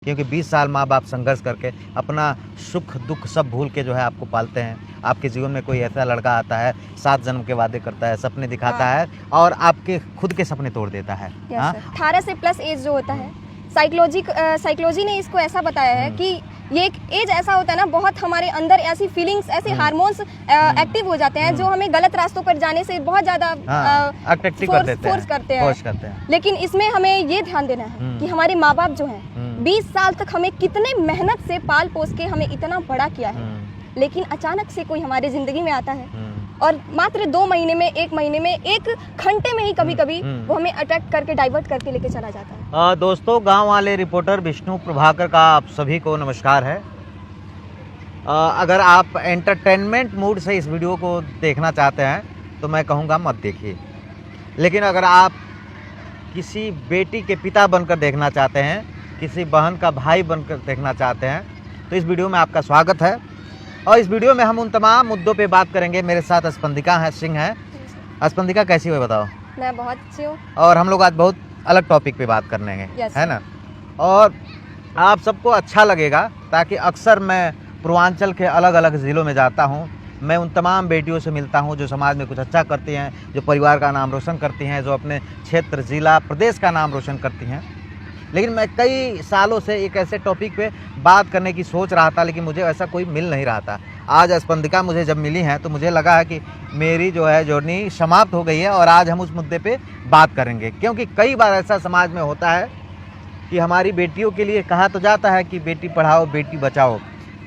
क्योंकि 20 साल माँ बाप संघर्ष करके अपना सुख दुख सब भूल के जो है आपको पालते हैं। आपके जीवन में कोई ऐसा लड़का आता है, 7 जन्म के वादे करता है, सपने दिखाता है और आपके खुद के सपने तोड़ देता है। 18 से प्लस एज जो होता है, साइकोलॉजी ने इसको ऐसा बताया है कि ये एक एज ऐसा होता है ना, बहुत हमारे अंदर ऐसी फीलिंग्स, ऐसे हार्मोन्स एक्टिव हो जाते हैं जो हमें गलत रास्तों पर जाने से बहुत ज्यादा फोर्स करते हैं। लेकिन इसमें हमें ये ध्यान देना है कि हमारे माँ बाप जो हैं 20 साल तक हमें कितने मेहनत से पाल पोस के हमें इतना बड़ा किया है, लेकिन अचानक से कोई हमारी जिंदगी में आता है और मात्र 2 महीने में, 1 महीने में, 1 घंटे में ही कभी कभी वो हमें अट्रैक्ट करके डाइवर्ट करके लेके चला जाता है। दोस्तों, गांव वाले रिपोर्टर विष्णु प्रभाकर का आप सभी को नमस्कार है। अगर आप एंटरटेनमेंट मूड से इस वीडियो को देखना चाहते हैं तो मैं कहूँगा मत देखिए, लेकिन अगर आप किसी बेटी के पिता बनकर देखना चाहते हैं, किसी बहन का भाई बनकर देखना चाहते हैं तो इस वीडियो में आपका स्वागत है। और इस वीडियो में हम उन तमाम मुद्दों पे बात करेंगे। मेरे साथ स्पंदिका सिंह है। स्पंदिका कैसी हो बताओ? मैं बहुत अच्छी हूँ। और हम लोग आज बहुत अलग टॉपिक पे बात करने हैं, है ना? और आप सबको अच्छा लगेगा, ताकि अक्सर मैं पूर्वांचल के अलग अलग ज़िलों में जाता हूँ, मैं उन तमाम बेटियों से मिलता हूँ जो समाज में कुछ अच्छा करती हैं, जो परिवार का नाम रोशन करती हैं, जो अपने क्षेत्र, ज़िला, प्रदेश का नाम रोशन करती हैं। लेकिन मैं कई सालों से एक ऐसे टॉपिक पे बात करने की सोच रहा था, लेकिन मुझे ऐसा कोई मिल नहीं रहा था। आज स्पंदिका मुझे जब मिली हैं तो मुझे लगा है कि मेरी जो है जर्नी समाप्त हो गई है और आज हम उस मुद्दे पे बात करेंगे। क्योंकि कई बार ऐसा समाज में होता है कि हमारी बेटियों के लिए कहा तो जाता है कि बेटी पढ़ाओ बेटी बचाओ,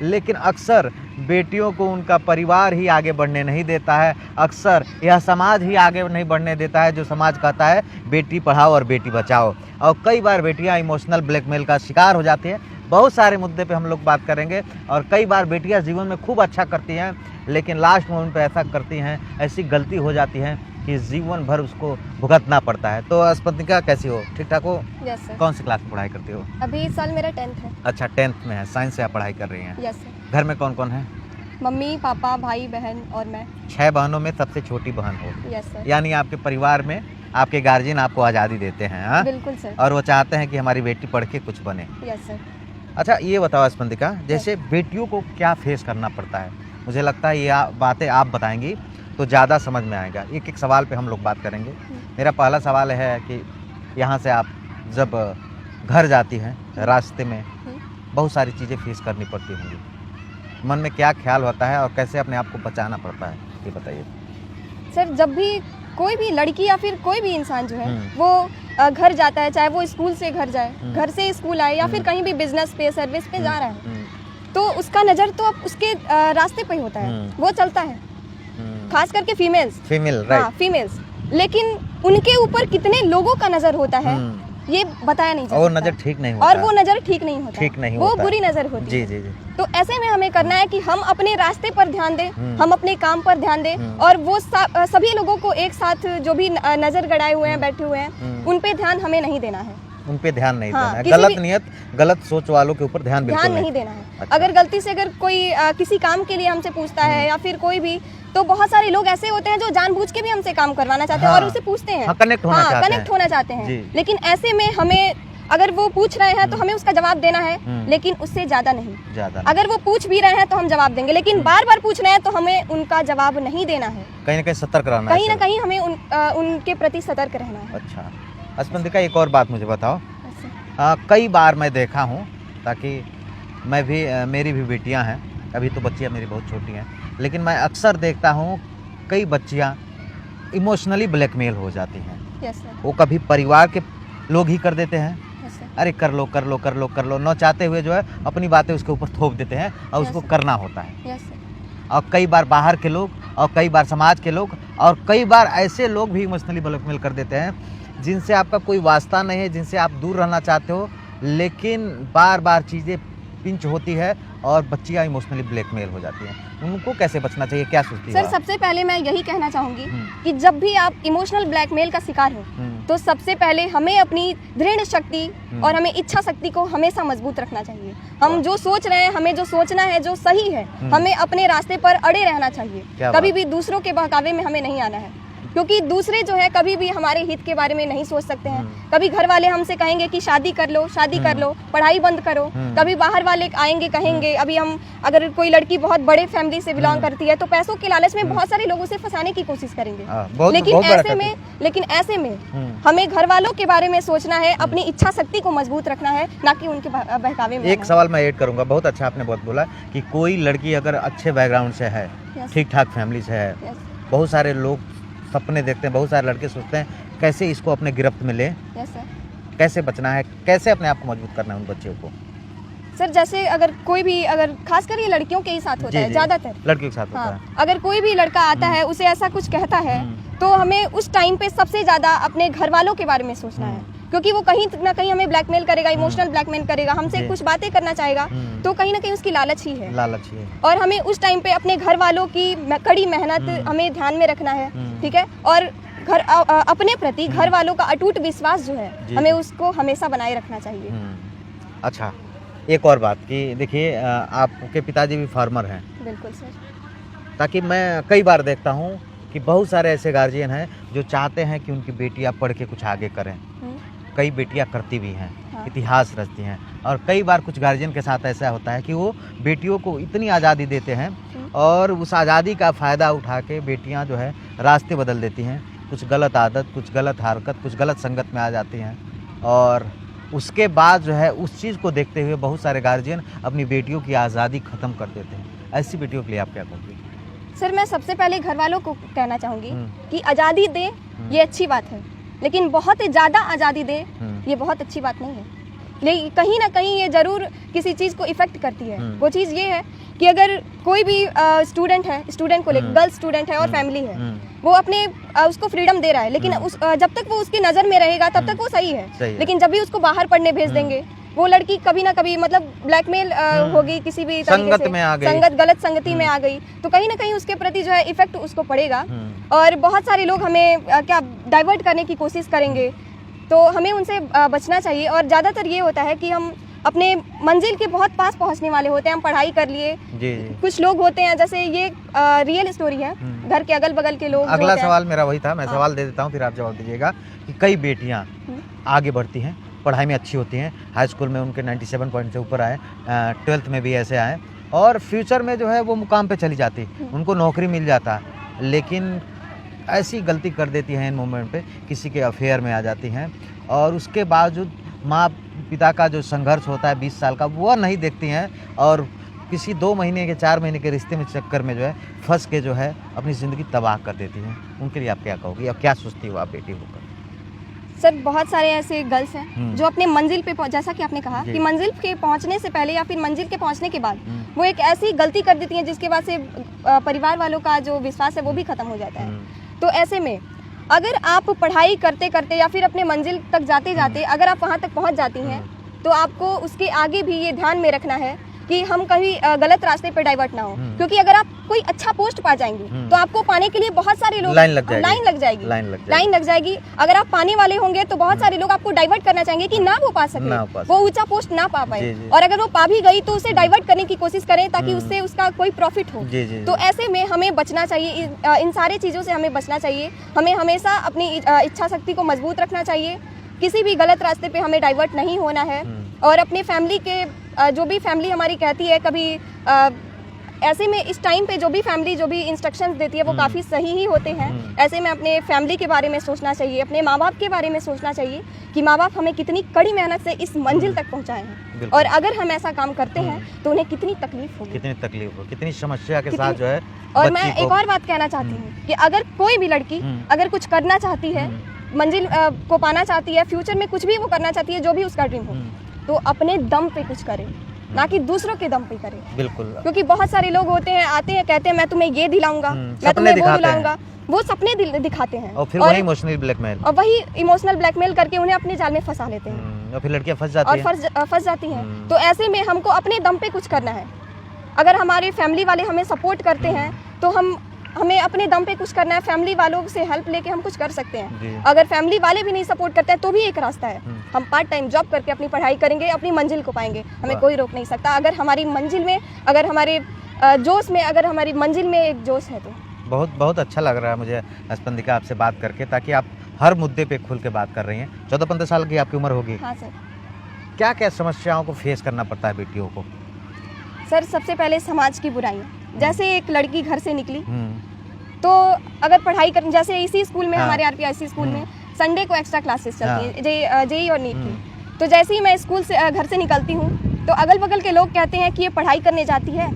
लेकिन अक्सर बेटियों को उनका परिवार ही आगे बढ़ने नहीं देता है। अक्सर यह समाज ही आगे नहीं बढ़ने देता है जो समाज कहता है बेटी पढ़ाओ और बेटी बचाओ। और कई बार बेटियां इमोशनल ब्लैकमेल का शिकार हो जाती हैं। बहुत सारे मुद्दे पे हम लोग बात करेंगे। और कई बार बेटियां जीवन में खूब अच्छा करती हैं, लेकिन लास्ट मोमेंट पे ऐसा करती हैं, ऐसी गलती हो जाती है कि जीवन भर उसको भुगतना पड़ता है। तो स्पंदिका कैसी हो? ठीक ठाक हो? Yes sir. कौन सी क्लास में पढ़ाई करती हो? अभी इस साल मेरा 10th है। अच्छा, 10th में है, साइंस से आप पढ़ाई कर रही हैं। Yes sir. घर में कौन कौन है? मम्मी, पापा, भाई, बहन और मैं। 6 बहनों में सबसे छोटी बहन हो। Yes sir. यानी आपके परिवार में आपके गार्जियन आपको आज़ादी देते हैं। हाँ, बिल्कुल सर। और वो चाहते हैं कि हमारी बेटी पढ़ के कुछ बने। Yes sir. अच्छा, ये बताओ स्पंदिका, जैसे बेटियों को क्या फेस करना पड़ता है? मुझे लगता है ये बातें आप बताएंगी तो ज़्यादा समझ में आएगा। एक एक सवाल पे हम लोग बात करेंगे। मेरा पहला सवाल है कि यहाँ से आप जब घर जाती हैं, रास्ते में बहुत सारी चीज़ें फेस करनी पड़ती होंगी, मन में क्या ख्याल होता है और कैसे अपने आप को बचाना पड़ता है, ये बताइए। सर, जब भी कोई भी लड़की या फिर कोई भी इंसान जो है वो घर जाता है, चाहे वो स्कूल से घर जाए, घर से स्कूल आए या फिर कहीं भी बिजनेस पे, सर्विस पे जा रहा है, तो उसका नज़र तो अब उसके रास्ते पे ही होता है, वो चलता है। खास करके फीमेल्स, लेकिन उनके ऊपर कितने लोगों का नज़र होता है ये बताया नहीं जा सकता। और नज़र ठीक नहीं होता। और वो नज़र ठीक नहीं होता, वो बुरी नज़र होती जी है। जी जी। तो ऐसे में हमें करना है कि हम अपने रास्ते पर ध्यान दें, हम अपने काम पर ध्यान दें, और वो सभी लोगों को एक साथ जो भी नज़र गड़ाए हुए हैं, बैठे हुए हैं, उन पे ध्यान हमें नहीं देना है। उन पे ध्यान नहीं देना है। गलत नियत, गलत सोच वालों के ऊपर ध्यान नहीं देना है। अच्छा। अगर गलती से अगर कोई किसी काम के लिए हमसे पूछता है या फिर कोई भी, तो बहुत सारे लोग ऐसे होते हैं जो जानबूझ के भी हमसे काम करवाना चाहते हैं और उसे पूछते हैं, कनेक्ट होना चाहते हैं। लेकिन ऐसे में हमें, अगर वो पूछ रहे हैं तो हमें उसका जवाब देना है, लेकिन उससे ज्यादा नहीं। अगर वो पूछ भी रहे हैं तो हम जवाब देंगे, लेकिन बार बार पूछ रहे हैं तो हमें उनका जवाब नहीं देना है। कहीं ना कहीं सतर्क रहना है, कहीं ना कहीं हमें उनके प्रति सतर्क रहना है। अच्छा स्पंदिका, एक और बात मुझे बताओ। कई बार मैं देखा हूँ, ताकि मैं भी, मेरी भी बेटियाँ हैं, अभी तो बच्चियाँ मेरी बहुत छोटी हैं, लेकिन मैं अक्सर देखता हूँ कई बच्चियाँ इमोशनली ब्लैकमेल हो जाती हैं। Yes sir. वो कभी परिवार के लोग ही कर देते हैं, यस सर। अरे कर लो कर लो कर लो कर लो, न चाहते हुए जो है अपनी बातें उसके ऊपर थोप देते हैं और उसको करना होता है। Yes sir. और कई बार बाहर के लोग, और कई बार समाज के लोग, और कई बार ऐसे लोग भी इमोशनली ब्लैकमेल कर देते हैं जिनसे आपका कोई वास्ता नहीं है, जिनसे आप दूर रहना चाहते हो, लेकिन बार बार चीज़ें पिंच होती है और बच्चियाँ इमोशनली ब्लैकमेल हो जाती हैं। उनको कैसे बचना चाहिए, क्या सोचती है? सर, सबसे पहले मैं यही कहना चाहूँगी कि जब भी आप इमोशनल ब्लैकमेल का शिकार हो, तो सबसे पहले हमें अपनी दृढ़ शक्ति और हमें इच्छा शक्ति को हमेशा मजबूत रखना चाहिए। हम जो सोच रहे हैं, हमें जो सोचना है, जो सही है, हमें अपने रास्ते पर अड़े रहना चाहिए। कभी भी दूसरों के बहकावे में हमें नहीं आना है। क्योंकि दूसरे जो है कभी भी हमारे हित के बारे में नहीं सोच सकते हैं। कभी घर वाले हमसे कहेंगे कि शादी कर लो, पढ़ाई बंद करो। कभी बाहर वाले आएंगे कहेंगे, अभी हम अगर कोई लड़की बहुत बड़े फैमिली से बिलोंग करती है तो पैसों के लालच में बहुत सारे लोग उसे फंसाने की कोशिश करेंगे। लेकिन ऐसे में हमें घर वालों के बारे में सोचना है, अपनी इच्छा शक्ति को मजबूत रखना है, ना कि उनके बहकावे में। एक सवाल मैं ऐड करूंगा, बहुत अच्छा आपने बहुत बोला कि कोई लड़की अगर अच्छे बैकग्राउंड से है, ठीक ठाक फैमिली से है, बहुत सारे लोग सपने देखते हैं, बहुत सारे लड़के सोचते हैं कैसे इसको अपने गिरफ्त में ले, कैसे बचना है, कैसे अपने आप को मजबूत करना है उन बच्चों को। सर जैसे अगर कोई भी, अगर खासकर ये लड़कियों के ही साथ होता है, ज्यादातर लड़कियों के साथ होता है। अगर कोई भी लड़का आता है उसे ऐसा कुछ कहता है तो हमें उस टाइम पे सबसे ज्यादा अपने घर वालों के बारे में सोचना है, क्योंकि वो कहीं ना कहीं हमें ब्लैकमेल करेगा, इमोशनल ब्लैकमेल करेगा, हमसे कुछ बातें करना चाहेगा, तो कहीं ना कहीं उसकी लालच ही है। और हमें उस टाइम पे अपने घर वालों की कड़ी मेहनत हमें ध्यान में रखना है, ठीक है। और अपने प्रति घर वालों का अटूट विश्वास जो है हमें उसको हमेशा बनाए रखना चाहिए। अच्छा, एक और बात कि देखिए आपके पिताजी भी फार्मर हैं। बिल्कुल सर। ताकि मैं कई बार देखता हूँ कि बहुत सारे ऐसे गार्जियन हैं जो चाहते हैं कि उनकी बेटियां पढ़ के कुछ आगे करें। कई बेटियां करती भी हैं, इतिहास रचती हैं, और कई बार कुछ गार्जियन के साथ ऐसा होता है कि वो बेटियों को इतनी आज़ादी देते हैं और उस आज़ादी का फ़ायदा उठा के बेटियां जो है रास्ते बदल देती हैं, कुछ गलत आदत, कुछ गलत हरकत, कुछ गलत संगत में आ जाती हैं, और उसके बाद जो है उस चीज़ को देखते हुए बहुत सारे गार्जियन अपनी बेटियों की आज़ादी ख़त्म कर देते हैं। ऐसी बेटियों के लिए आप क्या कहोगे? सर मैं सबसे पहले घर वालों को कहना चाहूँगी कि आज़ादी दे ये अच्छी बात है, लेकिन बहुत ज़्यादा आज़ादी दे ये बहुत अच्छी बात नहीं है। लेकिन कहीं ना कहीं ये ज़रूर किसी चीज़ को इफ़ेक्ट करती है। वो चीज़ ये है कि अगर कोई भी स्टूडेंट है, स्टूडेंट को लेकर, गर्ल स्टूडेंट है और फैमिली है, वो अपने उसको फ्रीडम दे रहा है, लेकिन जब तक वो उसकी नज़र में रहेगा तब तक वो सही है। लेकिन जब भी उसको बाहर पढ़ने भेज देंगे, वो लड़की कभी ना कभी मतलब ब्लैकमेल होगी, किसी भी तरीके से गलत संगति में आ गई, तो कहीं ना कहीं उसके प्रति जो है इफेक्ट उसको पड़ेगा। और बहुत सारे लोग हमें क्या डाइवर्ट करने की कोशिश करेंगे, तो हमें उनसे बचना चाहिए। और ज़्यादातर ये होता है कि हम अपने मंजिल के बहुत पास पहुंचने वाले होते हैं, हम पढ़ाई कर लिए, कुछ लोग होते हैं, जैसे ये रियल स्टोरी है, घर के अगल बगल के लोग। अगला सवाल मेरा वही था, मैं सवाल दे देता हूँ फिर आप जवाब दीजिएगा कि कई बेटियाँ आगे बढ़ती हैं, पढ़ाई में अच्छी होती हैं, हाई स्कूल में उनके 97 पॉइंट से ऊपर आए, 12th में भी ऐसे आए, और फ्यूचर में जो है वो मुकाम पे चली जाती, उनको नौकरी मिल जाता, लेकिन ऐसी गलती कर देती हैं इन मोमेंट पे, किसी के अफेयर में आ जाती हैं, और उसके बावजूद माँ पिता का जो संघर्ष होता है 20 साल का वो नहीं देखती हैं, और किसी 2 महीने के 4 महीने के रिश्ते में चक्कर में जो है फंस के जो है अपनी ज़िंदगी तबाह कर देती हैं। उनके लिए आप क्या कहोगी, और क्या सोचती हो आप बेटी होकर? सर बहुत सारे ऐसे गर्ल्स हैं जो अपने मंजिल पे, जैसा कि आपने कहा कि मंजिल के पहुंचने से पहले या फिर मंजिल के पहुंचने के बाद वो एक ऐसी गलती कर देती हैं जिसके बाद से परिवार वालों का जो विश्वास है वो भी खत्म हो जाता है। तो ऐसे में अगर आप पढ़ाई करते करते या फिर अपने मंजिल तक जाते जाते अगर आप वहाँ तक पहुँच जाती हैं, तो आपको उसके आगे भी ये ध्यान में रखना है कि हम कभी गलत रास्ते पे डाइवर्ट ना हो, क्योंकि अगर आप कोई अच्छा पोस्ट पा जाएंगे तो आपको पाने के लिए बहुत सारे लोग लाइन लग जाएगी। अगर आप पाने वाले होंगे तो बहुत सारे लोग आपको डाइवर्ट करना चाहेंगे कि ना वो पा सके, वो ऊंचा पोस्ट ना पा पाए, और अगर वो पा भी गई तो उसे डाइवर्ट करने की कोशिश करें ताकि उससे उसका कोई प्रॉफिट हो। तो ऐसे में हमें बचना चाहिए, इन सारी चीज़ों से हमें बचना चाहिए। हमें हमेशा अपनी इच्छा शक्ति को मजबूत रखना चाहिए, किसी भी गलत रास्ते पे हमें डाइवर्ट नहीं होना है, और अपने फैमिली के जो भी फैमिली हमारी कहती है, कभी ऐसे में इस टाइम पे जो भी फैमिली जो भी इंस्ट्रक्शंस देती है वो काफ़ी सही ही होते हैं। ऐसे में अपने फैमिली के बारे में सोचना चाहिए, अपने माँ बाप के बारे में सोचना चाहिए कि माँ बाप हमें कितनी कड़ी मेहनत से इस मंजिल तक पहुँचाए हैं, और अगर हम ऐसा काम करते हैं तो उन्हें कितनी तकलीफ होगी, कितनी समस्या के साथ जो है। और मैं एक और बात कहना चाहती हूँ कि अगर कोई भी लड़की अगर कुछ करना चाहती है, मंजिल को पाना चाहती है, फ्यूचर में कुछ भी वो करना चाहती है, जो भी उसका ड्रीम हो, तो अपने दम पे कुछ करे, ना कि दूसरों के दम पे करे। बिल्कुल, क्योंकि बहुत सारे लोग होते हैं, आते हैं, कहते हैं मैं तुम्हें ये दिलाऊंगा, मैं तुम्हें वो दिलाऊंगा, वो सपने दिखाते हैं, और फिर वही इमोशनल ब्लैकमेल करके उन्हें अपने जाल में फंसा लेते हैं, और फिर लड़कियां फंस जाती हैं। तो ऐसे में हमको अपने दम पे कुछ करना है। अगर हमारे फैमिली वाले हमें सपोर्ट करते हैं तो हमें अपने दम पे कुछ करना है, फैमिली वालों से हेल्प लेके हम कुछ कर सकते हैं। अगर फैमिली वाले भी नहीं सपोर्ट करते हैं तो भी एक रास्ता है, हम पार्ट टाइम जॉब करके अपनी पढ़ाई करेंगे, अपनी मंजिल को पाएंगे, हमें कोई रोक नहीं सकता। अगर हमारी मंजिल में, अगर हमारे जोश में, अगर हमारी मंजिल में एक जोश है तो बहुत बहुत अच्छा लग रहा है मुझे स्पंदिका आपसे बात करके, ताकि आप हर मुद्दे पे खुल के बात कर रही हैं। 14-15 साल की आपकी उम्र होगी। हाँ सर। क्या क्या समस्याओं को फेस करना पड़ता है बेटियों को? सर सबसे पहले समाज की बुराइयाँ, जैसे एक लड़की घर से निकली हम्म, तो अगर पढ़ाई कर, जैसे इसी स्कूल में हाँ। हमारे आरपीआईसी स्कूल में संडे को एक्स्ट्रा क्लासेस चलती हाँ। है जेई और नीट की। तो जैसे ही मैं स्कूल से घर से निकलती हूँ तो अगल बगल के लोग कहते हैं कि ये पढ़ाई करने जाती है,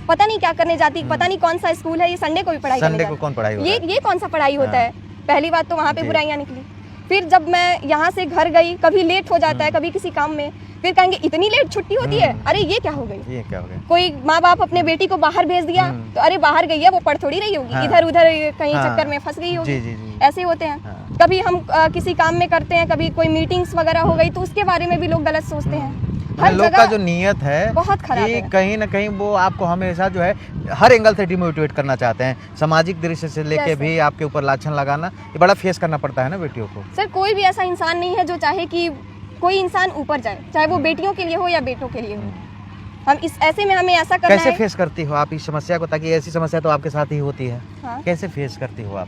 पता नहीं क्या करने जाती, पता नहीं कौन सा स्कूल है, ये संडे को भी पढ़ाई करने संडे को जाती कौन पढ़ाई है। होता है? ये कौन सा पढ़ाई होता हाँ। है? पहली बात तो वहाँ पे जी। बुराइयाँ निकली। फिर जब मैं यहाँ से घर गई, कभी लेट हो जाता है, कभी किसी काम में, फिर कहेंगे इतनी लेट छुट्टी होती है, अरे ये क्या हो गई। ये क्या हो गया? कोई माँ बाप अपने बेटी को बाहर भेज दिया तो अरे बाहर गई है, वो पढ़ थोड़ी रही होगी, हाँ। इधर उधर कहीं हाँ। चक्कर में फंस गई होगी। जी जी जी। ऐसे होते हैं। हाँ। कभी हम किसी काम में करते हैं, कभी कोई मीटिंग्स वगैरह हो गई तो उसके बारे में भी लोग गलत सोचते हैं। हर लोग का जगह जो नियत है बहुत खराब कि है। कहीं ना कहीं वो आपको हमेशा जो है हर एंगल से डिमोटिवेट करना चाहते हैं। सामाजिक दृष्टि से लेके जैसे? भी आपके ऊपर लाछन लगाना, ये बड़ा फेस करना पड़ता है ना बेटियों को। सर कोई भी ऐसा इंसान नहीं है जो चाहे कि कोई इंसान ऊपर जाए, चाहे वो बेटियों के लिए हो या बेटों के लिए हो। हम इस ऐसे में हमें ऐसा करना कैसे है। फेस करती हो आप इस समस्या को? ताकि ऐसी समस्या तो आपके साथ ही होती है। हाँ। कैसे फेस करती हो आप?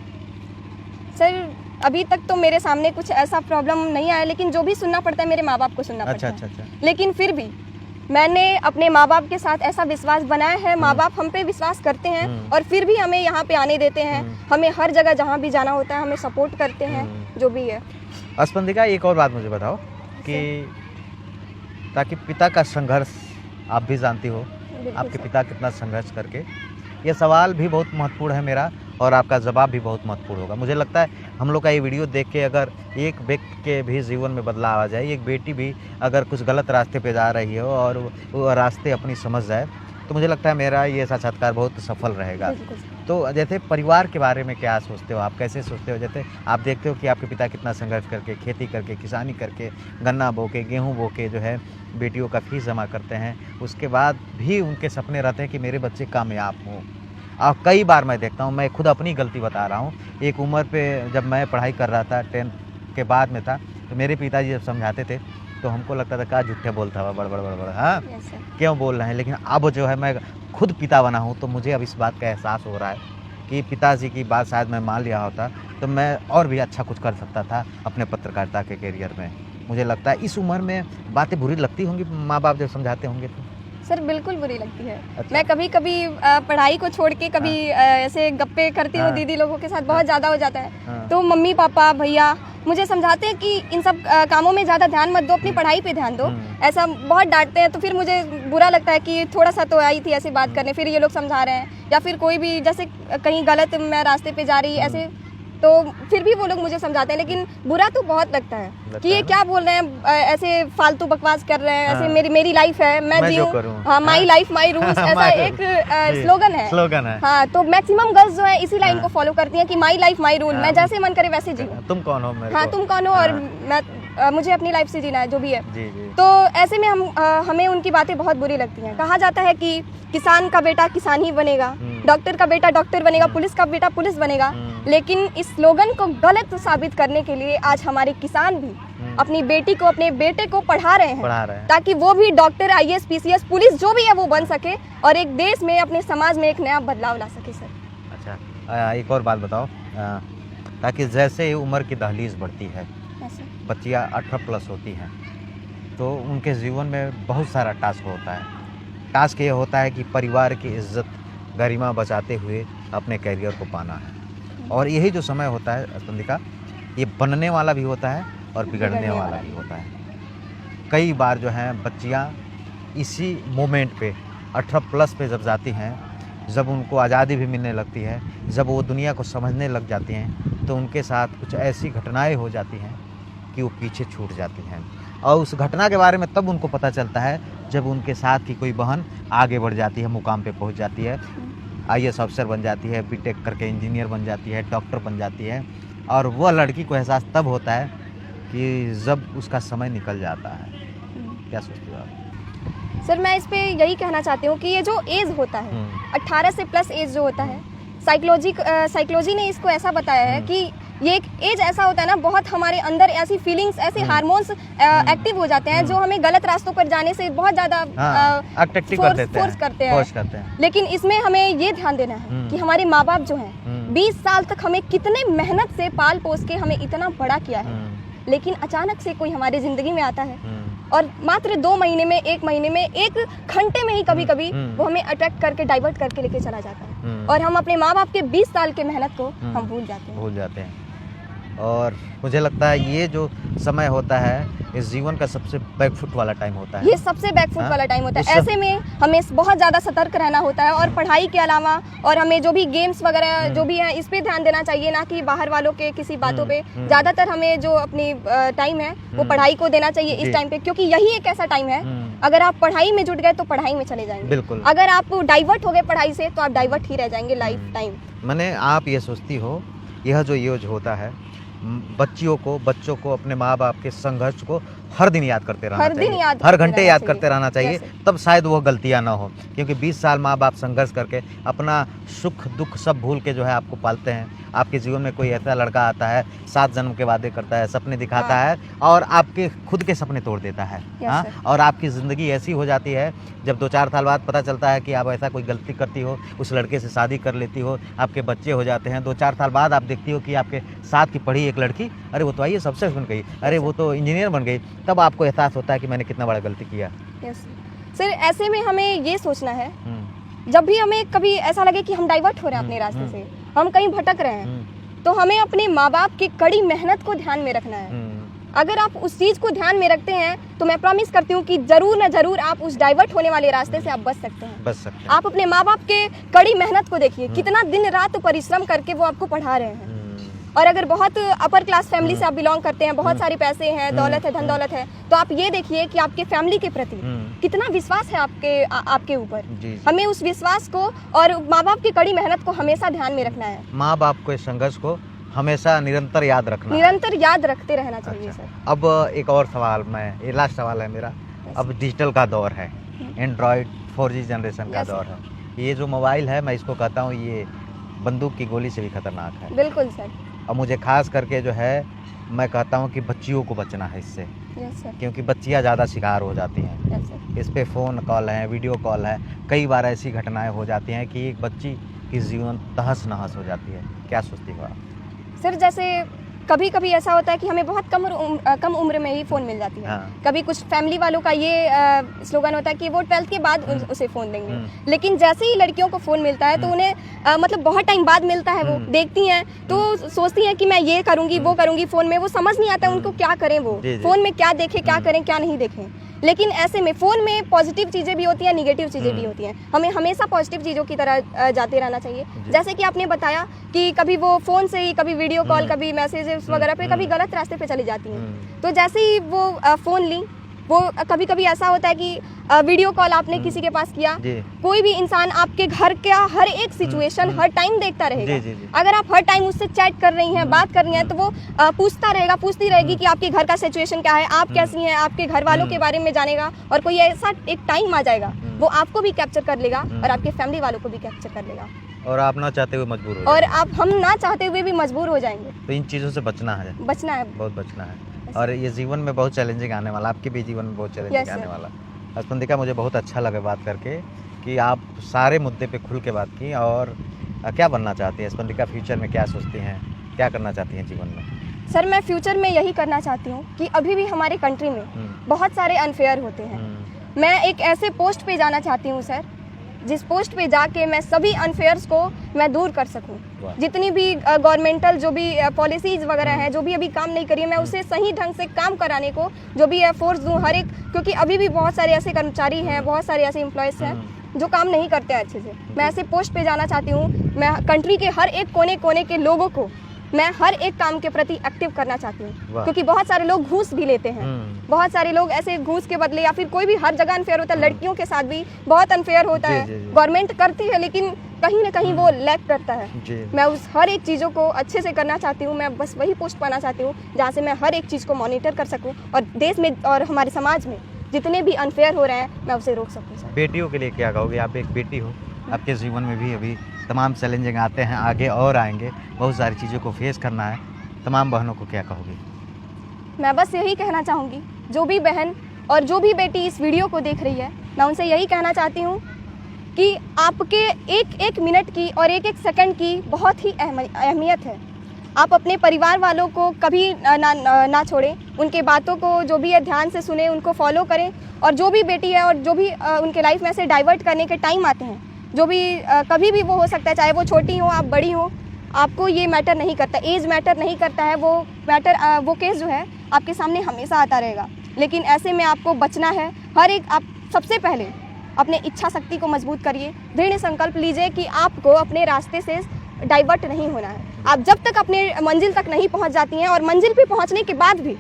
सर अभी तक तो मेरे सामने कुछ ऐसा प्रॉब्लम नहीं आया, लेकिन जो भी सुनना पड़ता है मेरे माँ बाप को सुनना अच्छा पड़ता अच्छा है। अच्छा। लेकिन फिर भी मैंने अपने माँ बाप के साथ ऐसा विश्वास बनाया है, माँ बाप हम पे विश्वास करते हैं और फिर भी हमें यहाँ पे आने देते हैं। हमें हर जगह जहाँ भी जाना होता है हमें सपोर्ट करते हैं, जो भी है। स्पंदिका एक और बात मुझे बताओ कि ताकि पिता का संघर्ष आप भी जानती हो, आपके सर। पिता कितना संघर्ष करके, ये सवाल भी बहुत महत्वपूर्ण है मेरा, और आपका जवाब भी बहुत महत्वपूर्ण होगा। मुझे लगता है हम लोग का ये वीडियो देख के अगर एक व्यक्ति के भी जीवन में बदलाव आ जाए, एक बेटी भी अगर कुछ गलत रास्ते पे जा रही हो और वो रास्ते अपनी समझ जाए, तो मुझे लगता है मेरा ये साक्षात्कार बहुत सफल रहेगा। बिल्कुल सर। तो जैसे परिवार के बारे में क्या सोचते हो आप? कैसे सोचते हो? जैसे आप देखते हो कि आपके पिता कितना संघर्ष करके, खेती करके, किसानी करके, गन्ना बो के, गेहूँ बो के जो है बेटियों का फीस जमा करते हैं, उसके बाद भी उनके सपने रहते हैं कि मेरे बच्चे कामयाब हों। और कई बार मैं देखता हूँ, मैं खुद अपनी गलती बता रहा हूँ, एक उम्र पे जब मैं पढ़ाई कर रहा था, 10th के बाद में था, तो मेरे पिताजी जब समझाते थे तो हमको लगता था क्या झूठे बोलता हुआ बड़ हाँ यस सर। क्यों बोल रहे हैं। लेकिन अब जो है मैं खुद पिता बना हूँ तो मुझे अब इस बात का एहसास हो रहा है कि पिताजी की बात शायद मैं मान लिया होता तो मैं और भी अच्छा कुछ कर सकता था अपने पत्रकारिता के करियर में। मुझे लगता है इस उम्र में बातें बुरी लगती होंगी, माँ बाप जब समझाते होंगे तो? सर बिल्कुल बुरी लगती है। अच्छा। मैं कभी कभी पढ़ाई को छोड़ के कभी ऐसे गप्पे करती हूँ हाँ। दीदी लोगों के साथ, बहुत ज़्यादा हो जाता है। हाँ। तो मम्मी पापा भैया मुझे समझाते हैं कि इन सब कामों में ज़्यादा ध्यान मत दो, अपनी पढ़ाई पे ध्यान दो। ऐसा बहुत डांटते हैं तो फिर मुझे बुरा लगता है कि थोड़ा सा तो आई थी ऐसी बात करने, फिर ये लोग समझा रहे हैं। या फिर कोई भी जैसे कहीं गलत मैं रास्ते पे जा रही ऐसे, तो फिर भी वो लोग मुझे समझाते हैं। लेकिन बुरा तो बहुत लगता है कि ये क्या बोल रहे हैं, ऐसे फालतू बकवास कर रहे हैं। हाँ। ऐसे मेरी लाइफ है, मैं जो जीऊँ। करूँ। हाँ, माई लाइफ माई रूल्स, ऐसा My एक rules। स्लोगन है। स्लोगन है। हाँ, तो मैक्सिमम गर्ल्स जो है इसी लाइन हाँ। को फॉलो करती हैं कि माई लाइफ माई रूल, मैं जैसे मन करे वैसे जीऊँ। तुम कौन हो मेरे हाँ, को? तुम कौन हो और हाँ। मैं मुझे अपनी लाइफ से जीना है, जो भी है। जी जी। तो ऐसे में हमें उनकी बातें बहुत बुरी लगती हैं। कहा जाता है कि किसान का बेटा किसान ही बनेगा, डॉक्टर का बेटा डॉक्टर बनेगा, पुलिस का बेटा पुलिस बनेगा। लेकिन इस स्लोगन को गलत साबित करने के लिए आज हमारे किसान भी अपनी बेटी को, अपने बेटे को पढ़ा रहे हैं ताकि वो भी डॉक्टर, IAS, PCS, पुलिस जो भी है वो बन सके और एक देश में, अपने समाज में एक नया बदलाव ला सके। सर अच्छा, एक और बात बताओ, ताकि जैसे उम्र की दहलीज बढ़ती है, बच्चियाँ 18+ होती हैं, तो उनके जीवन में बहुत सारा टास्क होता है। टास्क ये होता है कि परिवार की इज्जत, गरिमा बचाते हुए अपने कैरियर को पाना है। और यही जो समय होता है स्पंदिका, ये बनने वाला भी होता है और बिगड़ने वाला भी होता है। कई बार जो है बच्चियाँ इसी मोमेंट पे 18+ पे जब जाती हैं, जब उनको आज़ादी भी मिलने लगती है, जब वो दुनिया को समझने लग जाती हैं, तो उनके साथ कुछ ऐसी घटनाएं हो जाती हैं कि वो पीछे छूट जाती हैं। और उस घटना के बारे में तब उनको पता चलता है जब उनके साथ की कोई बहन आगे बढ़ जाती है, मुकाम पे पहुंच जाती है, IAS ऑफिसर बन जाती है, BTech करके इंजीनियर बन जाती है, डॉक्टर बन जाती है। और वह लड़की को एहसास तब होता है कि जब उसका समय निकल जाता है। क्या सोचते हो आप? सर मैं इस पे यही कहना चाहती हूँ कि ये जो एज होता है, 18 से प्लस एज जो होता है, साइकोलॉजी ने इसको ऐसा बताया है कि ये एक एज ऐसा होता है ना, बहुत हमारे अंदर ऐसी फीलिंग्स, ऐसे हार्मोन्स एक्टिव हो जाते हैं जो हमें गलत रास्तों पर जाने से बहुत ज्यादा फोर्स करते हैं। लेकिन इसमें हमें ये ध्यान देना है कि हमारे माँ बाप जो हैं 20 साल तक हमें कितने मेहनत से पाल पोस के हमें इतना बड़ा किया है, लेकिन अचानक से कोई हमारी ज़िंदगी में आता है और मात्र 2 महीने में, 1 महीने में, 1 घंटे में ही कभी कभी वो हमें अट्रैक्ट करके डाइवर्ट करके लेके चला जाता है और हम अपने माँ बाप के 20 साल के मेहनत को हम भूल जाते हैं। और मुझे लगता है ये जो समय होता है इस जीवन का सबसे बैकफुट वाला टाइम होता है। ये सबसे बैकफुट वाला टाइम होता है। ऐसे में हमें बहुत ज़्यादा सतर्क रहना होता है और पढ़ाई के अलावा और हमें जो भी गेम्स वगैरह जो भी है इस पे ध्यान देना चाहिए, ना कि बाहर वालों के किसी बातों पे। ज़्यादातर हमें जो अपनी टाइम है वो पढ़ाई को देना चाहिए इस टाइम पे, क्योंकि यही एक ऐसा टाइम है अगर आप पढ़ाई में जुट गए तो पढ़ाई में चले जाएंगे। बिल्कुल। अगर आप डाइवर्ट हो गए पढ़ाई से तो आप डाइवर्ट ही रह जाएंगे लाइफ टाइम। मैंने आप ये सोचती हो यह जो यूज होता है बच्चों को अपने माँ बाप के संघर्ष को हर दिन याद करते रहना चाहिए, हर घंटे याद करते रहना चाहिए, तब शायद वो गलतियाँ ना हो। क्योंकि 20 साल माँ बाप संघर्ष करके अपना सुख दुख सब भूल के जो है आपको पालते हैं। आपके जीवन में कोई ऐसा लड़का आता है 7 जन्म के वादे करता है, सपने दिखाता है और आपके खुद के सपने तोड़ देता है। हाँ, और आपकी ज़िंदगी ऐसी हो जाती है जब 2-4 साल बाद पता चलता है कि आप ऐसा कोई गलती करती हो, उस लड़के से शादी कर लेती हो, आपके बच्चे हो जाते हैं। 2-4 साल बाद आप देखती हो कि आपके साथ की पढ़ी एक लड़की, अरे वो तो आइए सक्सेस बन गई, अरे वो तो इंजीनियर बन गई। तब आपको एहसास होता है कि मैंने कितना बड़ा गलती किया। सर ऐसे में हमें ये सोचना है, जब भी हमें कभी ऐसा लगे कि हम डाइवर्ट हो रहे हैं अपने रास्ते से, हम कहीं भटक रहे हैं, तो हमें अपने माँ बाप की कड़ी मेहनत को ध्यान में रखना है। अगर आप उस चीज़ को ध्यान में रखते हैं तो मैं प्रॉमिस करती हूँ कि जरूर न जरूर आप उस डाइवर्ट होने वाले रास्ते से आप बच सकते हैं। आप अपने माँ बाप के कड़ी मेहनत को देखिए, कितना दिन रात परिश्रम करके वो आपको पढ़ा रहे हैं। और अगर बहुत अपर क्लास फैमिली से आप बिलोंग करते हैं, बहुत सारे पैसे हैं, दौलत है, धन दौलत है, तो आप ये देखिए कि आपके फैमिली के प्रति कितना विश्वास है आपके ऊपर। हमें उस विश्वास को और माँ बाप की कड़ी मेहनत को हमेशा ध्यान में रखना है। माँ बाप के संघर्ष को हमेशा निरंतर याद रखना, निरंतर याद रखते रहना चाहिए। सर अब एक और सवाल, ये लास्ट सवाल है मेरा। अब डिजिटल का दौर है, एंड्रॉयड 4G जनरेशन का दौर है। ये जो मोबाइल है मैं इसको कहता हूँ ये बंदूक की गोली से भी खतरनाक है। बिल्कुल सर। और मुझे खास करके जो है मैं कहता हूँ कि बच्चियों को बचना है इससे, क्योंकि बच्चियाँ ज़्यादा शिकार हो जाती हैं। इस पे फ़ोन कॉल है, वीडियो कॉल है, कई बार ऐसी घटनाएं हो जाती हैं कि एक बच्ची की जीवन तहस नहस हो जाती है। क्या सोचती हो आप? सर जैसे कभी कभी ऐसा होता है कि हमें बहुत कम उम्र में ही फ़ोन मिल जाती है। कभी कुछ फैमिली वालों का ये स्लोगन होता है कि वो 12th के बाद उसे फ़ोन देंगे, लेकिन जैसे ही लड़कियों को फ़ोन मिलता है तो उन्हें मतलब बहुत टाइम बाद मिलता है, वो देखती हैं तो सोचती हैं कि मैं ये करूँगी वो करूँगी। फ़ोन में वो समझ नहीं आता उनको क्या करें, वो फ़ोन में क्या देखें, क्या करें क्या नहीं देखें। लेकिन ऐसे में फ़ोन में पॉजिटिव चीज़ें भी होती हैं, निगेटिव चीज़ें भी होती हैं। हमें हमेशा पॉजिटिव चीज़ों की तरह जाते रहना चाहिए। जैसे कि आपने बताया कि कभी वो फ़ोन से ही कभी वीडियो कॉल, कभी मैसेजेस वगैरह पे कभी गलत रास्ते पे चली जाती हैं। तो जैसे ही वो फ़ोन ली, वो कभी कभी ऐसा होता है कि वीडियो कॉल आपने किसी के पास किया, कोई भी इंसान आपके घर का हर एक सिचुएशन हर टाइम देखता रहेगा। अगर आप हर टाइम उससे चैट कर रही हैं, बात कर रही हैं, तो वो पूछती रहेगी कि आपके घर का सिचुएशन क्या है, आप कैसी हैं, आपके घर वालों के बारे में जानेगा। और कोई ऐसा एक टाइम आ जाएगा वो आपको भी कैप्चर कर लेगा और आपके फैमिली वालों को भी कैप्चर कर लेगा, और आप ना चाहते हुए मजबूर हो, और हम ना चाहते हुए भी मजबूर हो जाएंगे। तो इन चीज़ों से बचना है, बहुत बचना है। और ये जीवन में बहुत चैलेंजिंग आने वाला, आपके भी जीवन में बहुत चैलेंजिंग आने वाला। स्पंदिका, मुझे बहुत अच्छा लगा बात करके कि आप सारे मुद्दे पे खुल के बात की। और क्या बनना चाहती हैं स्पंदिका, फ्यूचर में क्या सोचती हैं, क्या करना चाहती हैं जीवन में? सर मैं फ्यूचर में यही करना चाहती हूँ कि अभी भी हमारे कंट्री में बहुत सारे अनफेयर होते हैं। मैं एक ऐसे पोस्ट पे जाना चाहती हूँ सर, जिस पोस्ट पे जाके मैं सभी अनफेयर्स को मैं दूर कर सकूं। जितनी भी गवर्नमेंटल जो भी पॉलिसीज़ वगैरह हैं, जो भी अभी काम नहीं करी है, मैं उसे सही ढंग से काम कराने को जो भी है फोर्स दूं हर एक, क्योंकि अभी भी बहुत सारे ऐसे कर्मचारी हैं, बहुत सारे ऐसे एम्प्लॉयज़ हैं जो काम नहीं करते हैं अच्छे से। मैं ऐसे पोस्ट पे जाना चाहती हूँ। मैं कंट्री के हर एक कोने कोने के लोगों को मैं हर एक काम के प्रति एक्टिव करना चाहती हूँ, क्योंकि बहुत सारे लोग घूस भी लेते हैं। बहुत सारे लोग ऐसे घूस के बदले, या फिर कोई भी हर जगह अनफेयर होता है, लड़कियों के साथ भी बहुत अनफेयर होता है। गवर्नमेंट करती है लेकिन कहीं ना कहीं वो लैक करता है। मैं उस हर एक चीज़ों को अच्छे से करना चाहती हूँ। मैं बस वही पोस्ट पाना चाहती हूँ जहाँ से मैं हर एक चीज़ को मॉनिटर कर सकूँ और देश में और हमारे समाज में जितने भी अनफेयर हो रहे हैं मैं उसे रोक सकूँ। बेटियों के लिए क्या कहोगे? आप एक बेटी हो, आपके जीवन में भी अभी तमाम चैलेंजिंग आते हैं, आगे और आएंगे, बहुत सारी चीज़ों को फेस करना है। तमाम बहनों को क्या कहोगे? मैं बस यही कहना चाहूँगी, जो भी बहन और जो भी बेटी इस वीडियो को देख रही है, मैं उनसे यही कहना चाहती हूँ कि आपके एक एक मिनट की और एक एक सेकंड की बहुत ही अहमियत है। आप अपने परिवार वालों को कभी ना छोड़ें, उनके बातों को जो भी है ध्यान से सुने, उनको फॉलो करें। और जो भी बेटी है और जो भी उनके लाइफ में से डाइवर्ट करने के टाइम आते हैं, जो भी कभी भी वो हो सकता है, चाहे वो छोटी हो आप बड़ी हो, आपको ये मैटर नहीं करता, एज मैटर नहीं करता है। वो केस जो है आपके सामने हमेशा आता रहेगा। लेकिन ऐसे में आपको बचना है। आप सबसे पहले अपने इच्छा शक्ति को मजबूत करिए, दृढ़ संकल्प लीजिए कि आपको अपने रास्ते से डाइवर्ट नहीं होना है। आप जब तक अपने मंजिल तक नहीं पहुंच जाती हैं और मंजिल पे पहुंचने के बाद भी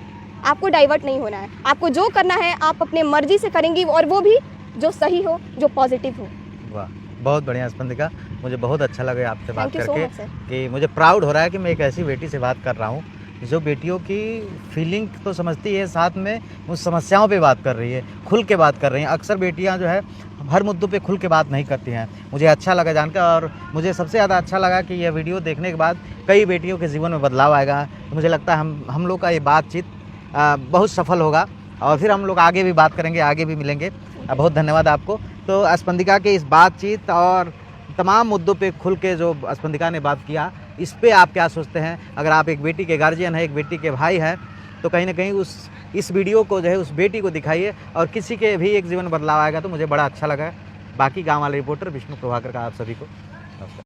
आपको डाइवर्ट नहीं होना है। आपको जो करना है आप अपने मर्जी से करेंगी, और वो भी जो सही हो, जो पॉजिटिव हो। वाह, बहुत बढ़िया स्पंदिका, मुझे बहुत अच्छा लगा आपसे बात Thank you so करके much, sir. कि मुझे प्राउड हो रहा है कि मैं एक ऐसी बेटी से बात कर रहा हूँ जो बेटियों की फीलिंग तो समझती है, साथ में उस समस्याओं पे बात कर रही है, खुल के बात कर रही हैं। अक्सर बेटियाँ जो है हर मुद्दों पे खुल के बात नहीं करती हैं। मुझे अच्छा लगा जानकर, और मुझे सबसे ज़्यादा अच्छा लगा कि यह वीडियो देखने के बाद कई बेटियों के जीवन में बदलाव आएगा। तो मुझे लगता है हम लोग का ये बातचीत बहुत सफल होगा, और फिर हम लोग आगे भी बात करेंगे, आगे भी मिलेंगे। बहुत धन्यवाद आपको। तो स्पंदिका के इस बातचीत और तमाम मुद्दों पे खुल के जो स्पंदिका ने बात किया, इस पे आप क्या सोचते हैं? अगर आप एक बेटी के गार्जियन हैं, एक बेटी के भाई हैं, तो कहीं ना कहीं इस वीडियो को जो है उस बेटी को दिखाइए, और किसी के भी एक जीवन बदलाव आएगा तो मुझे बड़ा अच्छा लगा। बाकी गाँव वाले रिपोर्टर विष्णु प्रभाकर का आप सभी को नमस्कार।